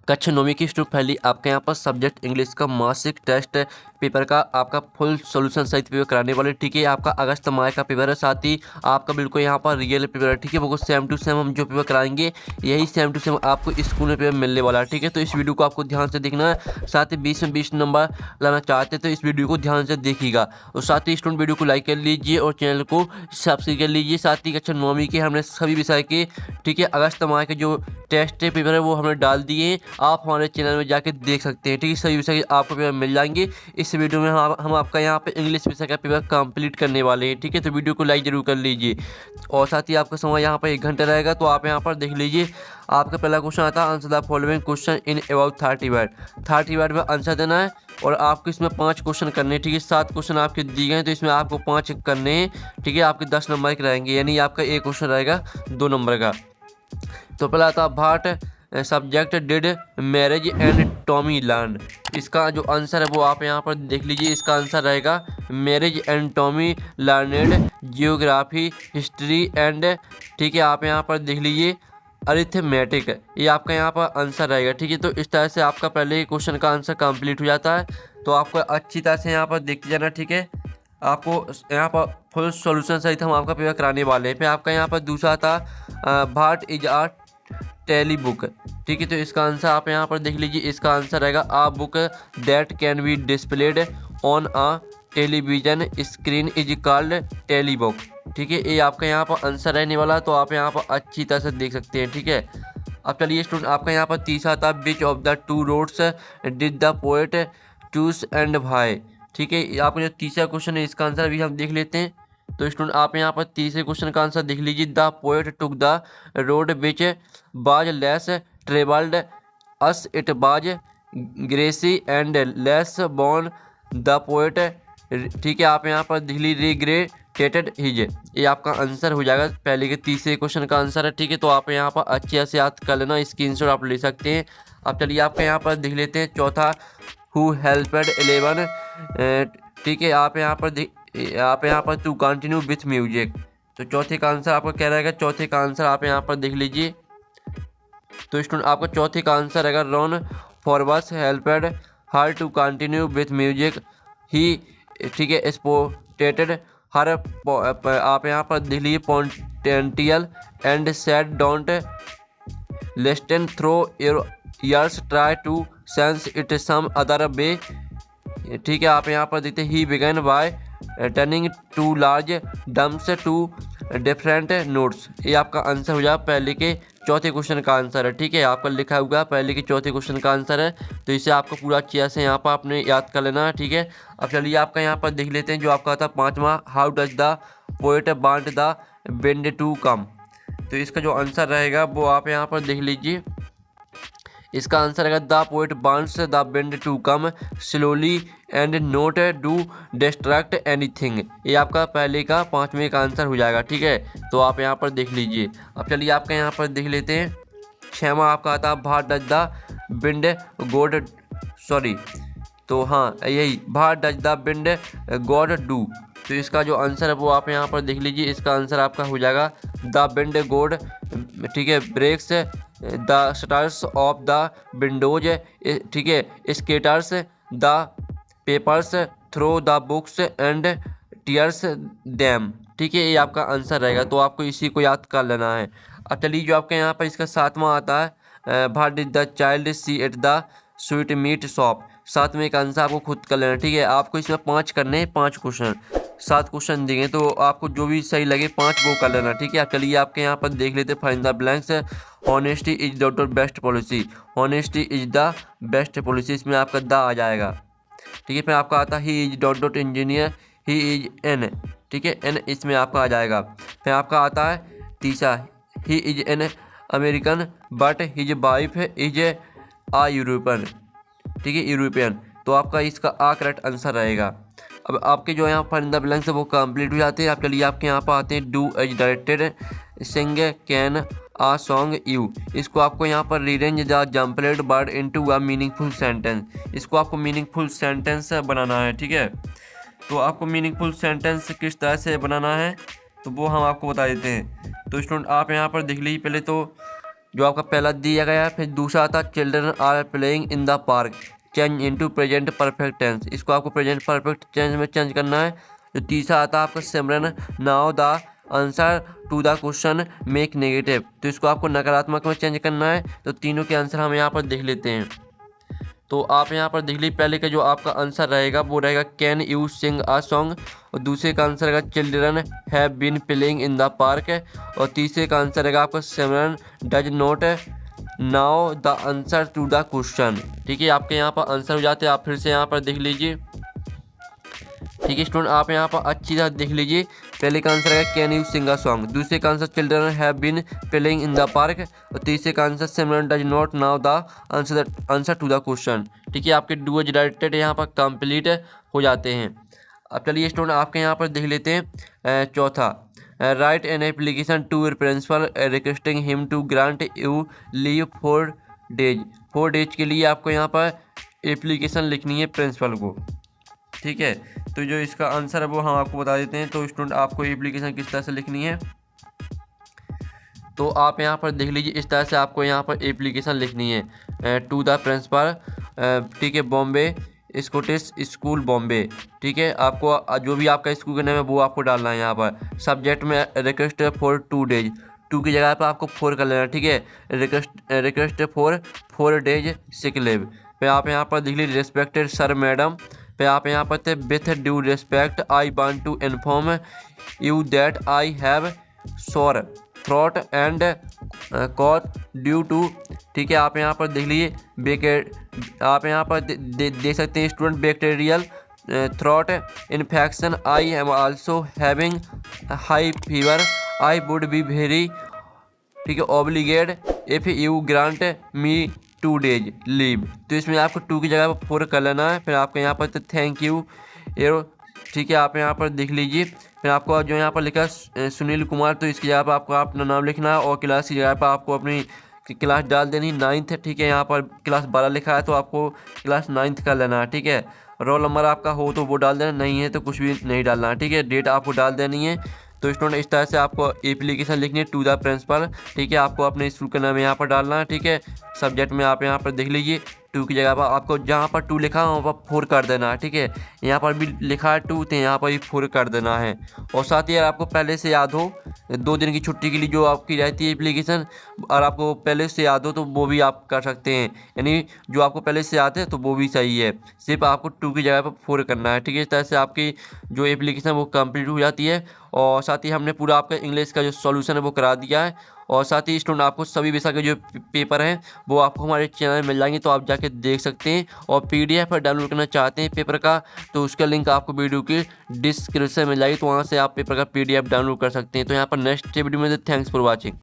कक्षा 9वीं की student finally आपके यहाँ पर सब्जेक्ट इंग्लिश का मासिक टेस्ट पेपर का आपका फुल सॉल्यूशन सहित पेपर कराने वाले। ठीक है, आपका अगस्त माह का पेपर है, साथ ही आपका बिल्कुल यहाँ पर रियल पेपर है। ठीक है, वो सेम टू सेम हम जो पेपर कराएंगे यही सेम टू सेम आपको स्कूल में पेपर मिलने वाला है। ठीक है, तो इस वीडियो को आपको ध्यान से देखना है, साथ ही 20 में 20 नंबर लाना चाहते हैं तो इस वीडियो को ध्यान से देखिएगा। और साथ ही स्टूडेंट वीडियो को लाइक कर लीजिए और चैनल को सब्सक्राइब कर लीजिए। साथ ही कक्षा 9वीं के हमने सभी विषय के, ठीक है, अगस्त माह के जो टेस्ट पेपर है वो हमने डाल दिए, आप हमारे चैनल में जाके देख सकते हैं। ठीक है, सभी विषय आपको पेपर मिल जाएंगे। इस वीडियो में हम आपका यहाँ पे इंग्लिश विषय का पेपर कंप्लीट करने वाले हैं। ठीक है, तो वीडियो को लाइक जरूर कर लीजिए और साथ ही आपका समय यहाँ पर 1 घंटा रहेगा। तो आप यहाँ पर देख लीजिए, आपका पहला क्वेश्चन आता है answer the following question in about 30 word. 30 word में आंसर देना है और आपको इसमें 5 क्वेश्चन करने हैं। ठीक है, 7 क्वेश्चन आपके दिए गए हैं तो इसमें आपको 5 करने हैं। ठीक है, आपके 10 नंबर के रहेंगे, यानी आपका एक क्वेश्चन रहेगा 2 नंबर का। तो पहला आता है what subject did marriage and Tommy learn. इसका जो आंसर है वो आप यहाँ पर देख लीजिए, इसका आंसर रहेगा marriage and Tommy learned geography history and, ठीक है, आप यहाँ पर देख लीजिए अरिथमेटिक, ये आपका यहाँ पर आंसर रहेगा। ठीक है, तो इस तरह से आपका पहले क्वेश्चन का आंसर कंप्लीट हो जाता है। तो आपको अच्छी तरह से यहाँ पर देखते जाना। ठीक है, आपको यहाँ पर फुल सॉल्यूशन सहित हम आपका पेपर कराने वाले हैं। फिर आपका यहाँ पर दूसरा था भाट इज आ टेली बुक। ठीक है, तो इसका आंसर आप यहाँ पर देख लीजिए, इसका आंसर रहेगा a book that can be displayed on a television screen is called tele book. ठीक है, ये आपका यहाँ पर आंसर रहने वाला है, तो आप यहाँ पर अच्छी तरह से देख सकते हैं। ठीक है, अब चलिए स्टूडेंट, आपका यहाँ पर तीसरा था which of the two roads did the poet choose and why. ठीक है, आपका जो तीसरा क्वेश्चन है इसका आंसर भी हम देख लेते हैं। तो स्टूडेंट आप यहाँ पर तीसरे क्वेश्चन का आंसर देख लीजिए, the poet took the road which was less travelled as it was grassy and less born the poet. ठीक है, आप यहाँ पर देख लीजिए रिग्रेटेड हिज, ये आपका आंसर हो जाएगा पहले के तीसरे क्वेश्चन का आंसर है। ठीक है, तो आप यहाँ पर अच्छे से याद कर लेना, स्क्रीनशॉट आप ले सकते हैं। अब चलिए आपका यहाँ पर देख लेते हैं चौथा हु हेल्पेड 11। ठीक है, आप यहाँ पर टू कंटिन्यू विथ म्यूजिक। तो चौथे का आंसर आपका क्या रहेगा, चौथे का आंसर आप यहाँ पर देख लीजिए। तो स्टूडेंट आपका चौथे का आंसर रहेगा Ron Forbes helped her to continue with music ही। ठीक है, स्पोटेटेड हर, आप यहाँ पर देख लीजिए potential and said don't listen through your ears try to sense it some other way. ठीक है, आप यहाँ पर देखते ही began by turning two large drums to different notes, ये आपका आंसर हो जाएगा पहले के चौथे क्वेश्चन का आंसर है। ठीक है, आपका लिखा हुआ पहले के चौथे क्वेश्चन का आंसर है, तो इसे आपको पूरा अच्छे से यहाँ पर आपने याद कर लेना है। ठीक है, अब चलिए आपका यहाँ पर देख लेते हैं जो आपका था पाँचवा how does the poet want the wind to come. तो इसका जो आंसर रहेगा वो आप यहाँ पर देख लीजिए, इसका आंसर है the poet wants the wind to come slowly and not do distract anything, ये आपका पहले का पाँचवें का आंसर हो जाएगा। ठीक है, तो आप यहाँ पर देख लीजिए। अब चलिए आपका यहाँ पर देख लेते हैं छठवां आपका आता है what does the wind god, sorry, तो हाँ यही what does the wind god do. तो इसका जो आंसर है वो आप यहाँ पर देख लीजिए, इसका आंसर आपका हो जाएगा द विंड गॉड, ठीक है, breaks the stars of the windows. ठीक है, scatters the papers throw the books and tears dam. ठीक है, ये आपका आंसर रहेगा, तो आपको इसी को याद कर लेना है। अब चलिए जो आपके यहाँ पर इसका सातवां आता है what did the child see at the sweet meat shop. सातवें का आंसर आपको खुद कर लेना। ठीक है, आपको इसमें 5 करने हैं, 5 क्वेश्चन, 7 क्वेश्चन देंगे, तो आपको जो भी सही लगे 5 वो कर लेना। ठीक है, आप चलिए आपके यहाँ पर देख लेते find the blanks. Honesty is the best policy, honesty is the best policy, इसमें आपका द आ जाएगा। ठीक है, फिर आपका आता है he is dot engineer, he is N, ठीक है, एन इसमें आपका आ जाएगा। फिर आपका आता है तीसरा he is an American but his wife is a European. ठीक है, यूरोपियन, तो आपका इसका आ करेक्ट आंसर रहेगा। अब आपके जो यहाँ पर द ब्लैंक्स है वो कंप्लीट हो जाते हैं। आप चलिए आपके यहाँ पर आते हैं do as directed sing can a song you. इसको आपको यहाँ पर rearrange the jumbled word into a meaningful sentence, इसको आपको मीनिंगफुल सेंटेंस बनाना है। ठीक है, तो आपको मीनिंगफुल सेंटेंस किस तरह से बनाना है तो वो हम आपको बता देते हैं। तो स्टूडेंट आप यहाँ पर देख लीजिए, पहले तो जो आपका पहला दिया गया है। फिर दूसरा आता है children are playing in the park, change into present perfect tense, इसको आपको प्रेजेंट परफेक्ट टेंस में चेंज करना है। जो तीसरा आता है आपका Simran now the answer to the question make negative, तो इसको आपको नकारात्मक में चेंज करना है। तो तीनों के आंसर हम यहाँ पर देख लेते हैं। तो आप यहाँ पर देख लीजिए, पहले का जो आपका आंसर रहेगा वो रहेगा can you sing a song, और दूसरे का आंसर रहेगा children have been playing in the park, और तीसरे का आंसर रहेगा आपका Simran does not now the answer to the question. ठीक है, आपके यहाँ पर आंसर हो जाते हैं। आप फिर से यहाँ पर देख लीजिए। ठीक है स्टूडेंट, आप यहाँ पर अच्छी तरह देख लीजिए। पहले का आंसर है can you sing a song, दूसरे का answer children have been playing in the park, और तीसरे का answer Simran does not now the answer to the question. ठीक है, आपके डू डायरेक्टेड यहाँ पर कंप्लीट हो जाते हैं। अब चलिए स्टूडेंट आपके यहाँ पर देख लेते हैं चौथा, write an application to your principal requesting him to grant you leave 4 days. 4 days के लिए आपको यहाँ पर एप्लीकेशन लिखनी है प्रिंसिपल को। ठीक है, तो जो इसका आंसर है वो हम आपको बता देते हैं। तो स्टूडेंट आपको एप्लीकेशन किस तरह से लिखनी है, तो आप यहाँ पर देख लीजिए, इस तरह से आपको यहाँ पर एप्लीकेशन लिखनी है टू द प्रिंसिपल। ठीक है, बॉम्बे स्कॉटिश स्कूल बॉम्बे। ठीक है, आपको जो भी आपका स्कूल का नाम है वो आपको डालना है यहाँ पर। सब्जेक्ट में रिक्वेस्ट फॉर 2 डेज, 2 की जगह पर आपको 4 कर लेना। ठीक है, request for 4 days sick leave. फिर आप यहाँ पर देख लीजिए रिस्पेक्टेड सर मैडम, फिर आप यहाँ पर थे with due respect I want to inform you that I have sore throat and cough due to. ठीक है, आप यहाँ पर देख लीजिए आप यहाँ पर देख सकते हैं student bacterial throat infection, I am also having high fever, I would be very, ठीक है, obligate if you grant me 2 days leave. तो इसमें आपको 2 की जगह पर 4 कर लेना है। फिर आपको यहाँ पर थैंक यू एरो। ठीक है, आप यहाँ पर देख लीजिए। फिर आपको जो यहाँ पर लिखा है सुनील कुमार, तो इसकी जगह पर आपको अपना नाम लिखना है, और क्लास की जगह पर आपको अपनी क्लास डाल देनी 9th। ठीक है, यहाँ पर क्लास 12 लिखा है तो आपको क्लास 9th कर लेना है। ठीक है, रोल नंबर आपका हो तो वो डाल देना, नहीं है तो कुछ भी नहीं डालना है। ठीक है, डेट आपको डाल देनी है। तो स्टूडेंट इस तरह से आपको एप्लीकेशन लिखनी है टू द प्रिंसिपल। ठीक है, आपको अपने स्कूल का नाम यहाँ पर डालना है। ठीक है, सब्जेक्ट में आप यहाँ पर देख लीजिए 2 की जगह पर आपको जहाँ पर 2 लिखा है वहाँ पर 4 कर देना है। ठीक है, यहाँ पर भी लिखा है 2 तो यहाँ पर भी 4 कर देना है। और साथ ही अगर आपको पहले से याद हो 2 दिन की छुट्टी के लिए जो आपकी रहती है एप्लीकेशन, और आपको पहले से याद हो तो वो भी आप कर सकते हैं, यानी जो आपको पहले से याद है तो वो भी सही है, सिर्फ आपको 2 की जगह पर 4 करना है। ठीक है, इस तरह से आपकी जो एप्लीकेशन वो कंप्लीट हो जाती है। और साथ ही हमने पूरा आपका इंग्लिश का जो सॉल्यूशन है वो करा दिया है। और साथ ही स्टूडेंट आपको सभी विषय के जो पेपर हैं वो आपको हमारे चैनल में मिल जाएंगे, तो आप जाके देख सकते हैं। और PDF पर डाउनलोड करना चाहते हैं पेपर का, तो उसका लिंक आपको वीडियो की डिस्क्रिप्शन में मिल जाएगी, तो वहाँ से आप पेपर का PDF डाउनलोड कर सकते हैं। तो यहाँ पर नेक्स्ट वीडियो में थैंक्स फॉर वॉचिंग।